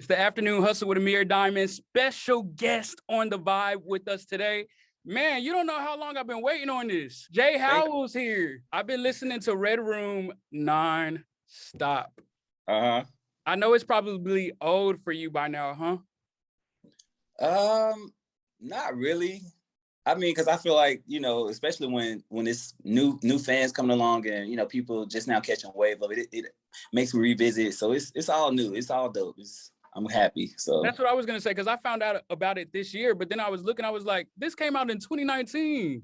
It's the Afternoon Hustle with Amir Diamond. Special guest on the vibe with us today. Man, you don't know how long I've been waiting on this. J.Howell's here. I've been listening to Red Room non-stop. I know it's probably old for you by now, huh? Not really. I mean, because I feel like, especially when it's new fans coming along and, people just now catching a wave of it, it makes me revisit. So it's all new. It's all dope. I'm happy. So that's what I was going to say, because I found out about it this year, but then I was looking, I was like, this came out in 2019.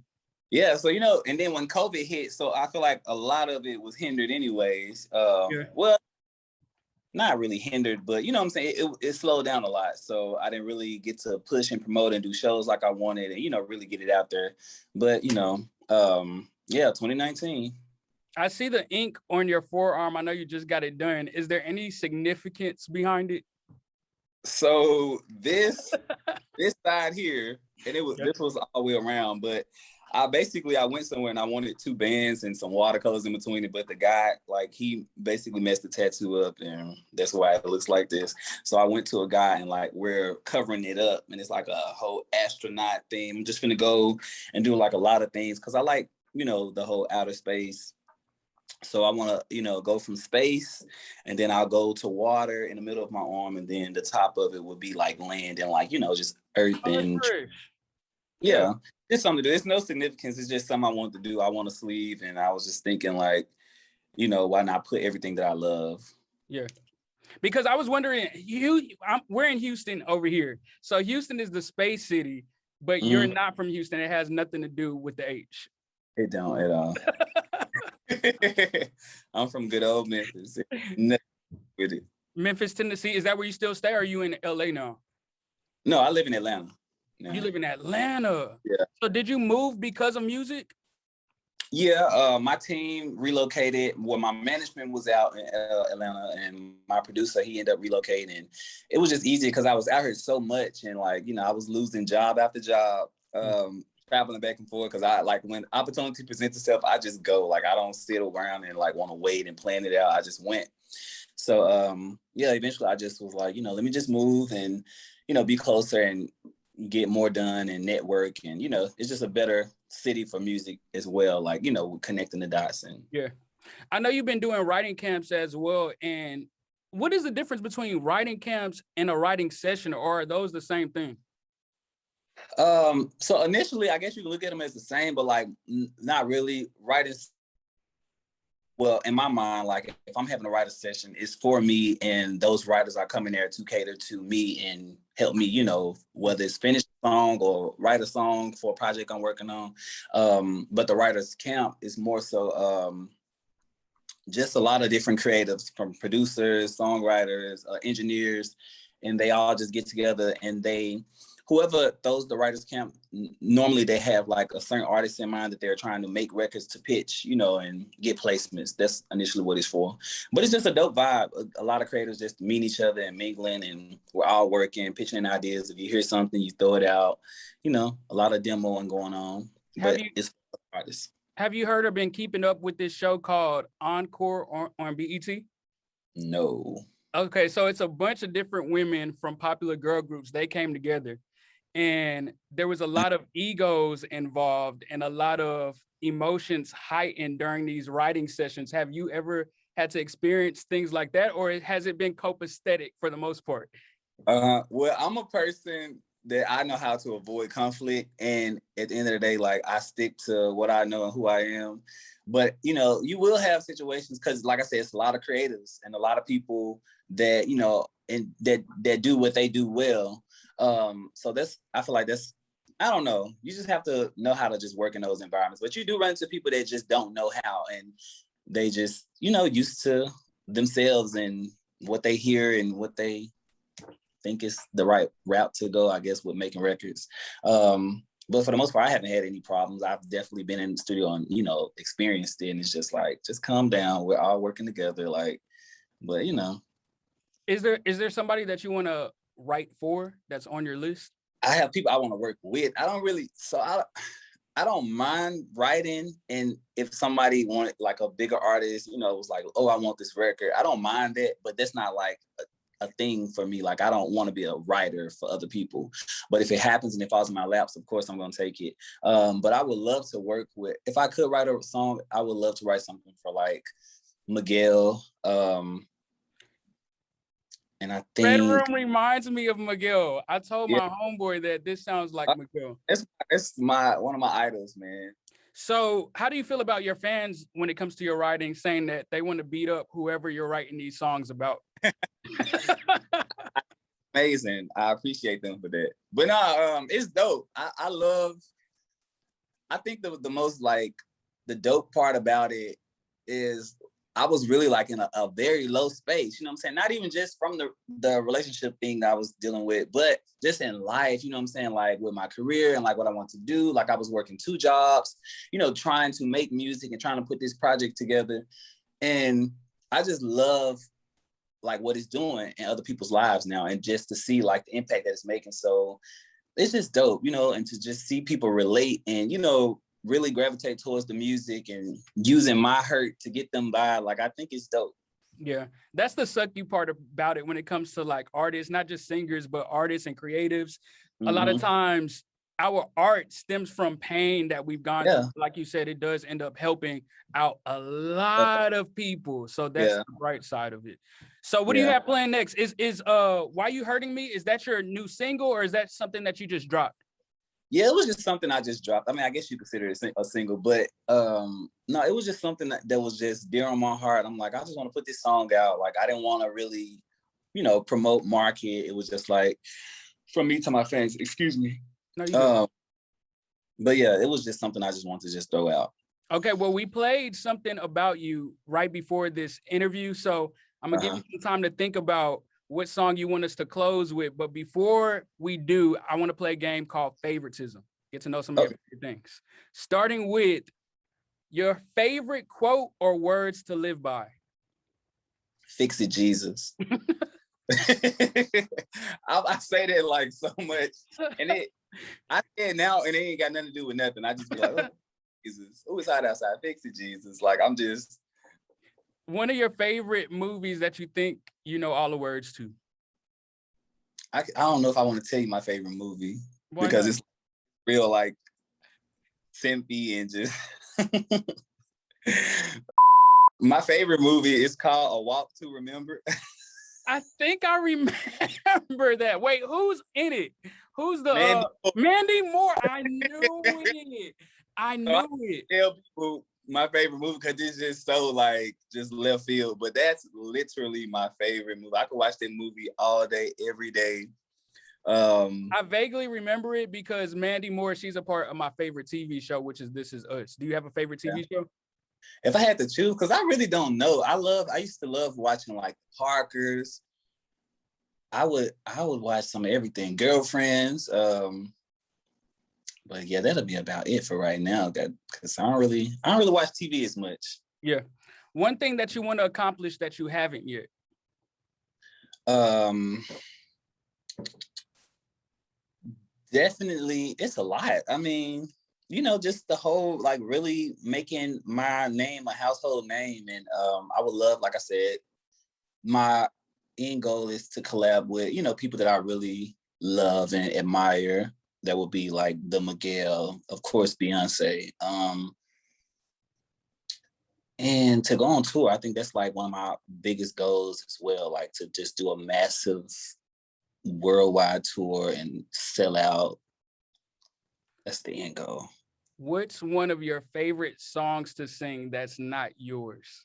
Yeah. So, and then when COVID hit, so I feel like a lot of it was hindered anyways. Well, not really hindered, but you know what I'm saying? It slowed down a lot. So I didn't really get to push and promote and do shows like I wanted and, really get it out there. But, 2019. I see the ink on your forearm. I know you just got it done. Is there any significance behind it? So this side here, and this was all the way around, but I went somewhere and I wanted 2 bands and some watercolors in between it, but the guy, he basically messed the tattoo up, and that's why it looks like this. So I went to a guy and we're covering it up, and it's like a whole astronaut theme. I'm just gonna go and do a lot of things because I like, the whole outer space. So I want to, go from space, and then I'll go to water in the middle of my arm, and then the top of it would be land and just earth and yeah. It's something to do. It's no significance. It's just something I wanted to do. I want a sleeve, and I was just thinking why not put everything that I love? Yeah. Because I was wondering, we're in Houston over here. So Houston is the space city, but you're not from Houston. It has nothing to do with the H. It don't at all. I'm from good old Memphis. With it. Memphis, Tennessee. Is that where you still stay, or are you in LA now? No, I live in Atlanta. You live in Atlanta? Yeah. So did you move because of music? Yeah, my team relocated. Well, my management was out in Atlanta, and my producer, he ended up relocating. It was just easy because I was out here so much, and I was losing job after job. Traveling back and forth because I when opportunity presents itself, I just go. I don't sit around and want to wait and plan it out. I just went. So eventually I just was let me just move and be closer and get more done and network, and it's just a better city for music as well. Connecting the dots. And yeah, I know you've been doing writing camps as well. And what is the difference between writing camps and a writing session, or are those the same thing? So initially, I guess you can look at them as the same, but not really. Writing, well, in my mind, if I'm having a writer session, it's for me, and those writers are coming there to cater to me and help me, whether it's finish a song or write a song for a project I'm working on. But the writers camp is more so just a lot of different creatives, from producers, songwriters, engineers, and they all just get together, and whoever throws the writers camp, normally they have a certain artist in mind that they're trying to make records to pitch, and get placements. That's initially what it's for. But it's just a dope vibe. A lot of creators just meet each other and mingling, and we're all working, pitching ideas. If you hear something, you throw it out. A lot of demoing going on. It's for artists. Have you heard or been keeping up with this show called Encore on BET? No. Okay, so it's a bunch of different women from popular girl groups. They came together. And there was a lot of egos involved and a lot of emotions heightened during these writing sessions. Have you ever had to experience things like that, or has it been copacetic for the most part? Well, I'm a person that I know how to avoid conflict. And at the end of the day, I stick to what I know and who I am. But, you will have situations because, like I said, it's a lot of creatives and a lot of people that, and that do what they do well. So I feel like I don't know. You just have to know how to just work in those environments. But you do run into people that just don't know how, and they just, used to themselves and what they hear and what they think is the right route to go, I guess, with making records. But for the most part, I haven't had any problems. I've definitely been in the studio and, experienced it. And it's just just calm down. We're all working together. But. Is there somebody that you want to write for that's on your list? I have people I want to work with. I don't mind writing, and if somebody wanted a bigger artist, was oh, I want this record, I don't mind that, but that's not a thing for me. Like, I don't want to be a writer for other people. But if it happens and it falls in my laps, of course I'm going to take it. But I would love to work with, if I could write a song, I would love to write something for like Miguel. And I Red think, Room reminds me of Miguel. I told yeah, my homeboy that this sounds like Miguel. it's one of my idols, man. So how do you feel about your fans when it comes to your writing, saying that they want to beat up whoever you're writing these songs about? Amazing. I appreciate them for that. But no, it's dope. I think the most like the dope part about it is I was really like in a very low space, you know what I'm saying? Not even just from the relationship thing that I was dealing with, but just in life, you know what I'm saying? Like with my career and like what I want to do. Like I was working 2 jobs, you know, trying to make music and trying to put this project together. And I just love like what it's doing in other people's lives now, and just to see like the impact that it's making. So it's just dope, you know, and to just see people relate and, you know, really gravitate towards the music and using my hurt to get them by. Like, I think it's dope. Yeah, that's the sucky part about it when it comes to like artists, not just singers, but artists and creatives. A lot of times our art stems from pain that we've gone through. Like you said, it does end up helping out a lot of people. So that's the bright side of it. So what do you have planned next? Is Why You Hurting Me? Is that your new single, or is that something that you just dropped? Yeah, it was just something I just dropped. I mean, I guess you consider it a single, but no, it was just something that was just dear on my heart. I'm like, I just want to put this song out. Like, I didn't want to really, you know, promote, market. It was just like from me to my fans. Excuse me. No, you good. But yeah, it was just something I just wanted to just throw out. Okay, well, we played something about you right before this interview, so I'm gonna give you some time to think about what song you want us to close with. But before we do, I want to play a game called Favoritism. Get to know some of your favorite things. Starting with your favorite quote or words to live by. Fix it, Jesus. I say that like so much, and I say it now, and it ain't got nothing to do with nothing. I just be like, oh, Jesus, oh, it's hot outside. Fix it, Jesus. Like, I'm just. One of your favorite movies that you think you know all the words to. I don't know if I want to tell you my favorite movie. Why because not? It's real like simpy and just. My favorite movie is called A Walk to Remember. I think I remember that. Wait, who's in it? Who's the Mandy Moore? I knew it. I knew it. Tell people my favorite movie because it's just so like just left field, but that's literally my favorite movie. I could watch that movie all day, every day. I vaguely remember it because Mandy Moore, she's a part of my favorite TV show, which is This Is Us. Do you have a favorite TV show? If I had to choose, because I really don't know. I used to love watching like Parkers. I would watch some of everything. Girlfriends. But yeah, that'll be about it for right now. Because I don't really watch TV as much. Yeah. One thing that you want to accomplish that you haven't yet. Definitely, it's a lot. I mean, you know, just the whole like really making my name a household name. And I would love, like I said, my end goal is to collab with, you know, people that I really love and admire. That would be like the Miguel, of course, Beyonce. And to go on tour, I think that's like one of my biggest goals as well, like to just do a massive worldwide tour and sell out. That's the end goal. What's one of your favorite songs to sing that's not yours?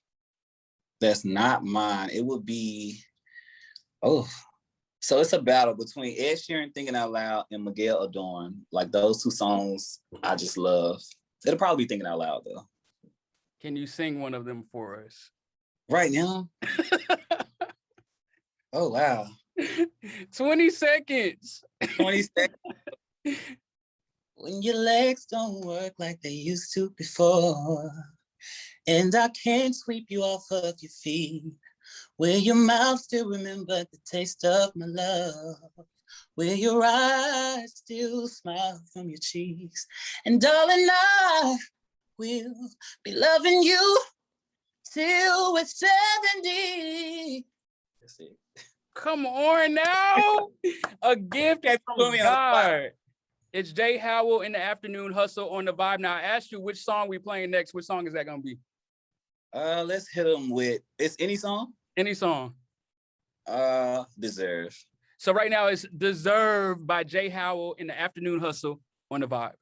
That's not mine. It would be, so it's a battle between Ed Sheeran, Thinking Out Loud, and Miguel Adorn. Like those 2 songs I just love. It'll probably be Thinking Out Loud though. Can you sing one of them for us? Right now? Oh, wow. 20 seconds. 20 seconds. When your legs don't work like they used to before, and I can't sweep you off of your feet, will your mouth still remember the taste of my love? Will your eyes still smile from your cheeks? And darling, I will be loving you till we're 70. That's it. Come on now. A gift Okay, from put me on the spot. God. It's J.Howell in the Afternoon Hustle on the Vibe. Now, I asked you which song we playing next. Which song is that going to be? Let's hit them with, it's any song? Any song. Deserve. So right now it's Deserve by J.Howell in the Afternoon Hustle on the Vibe.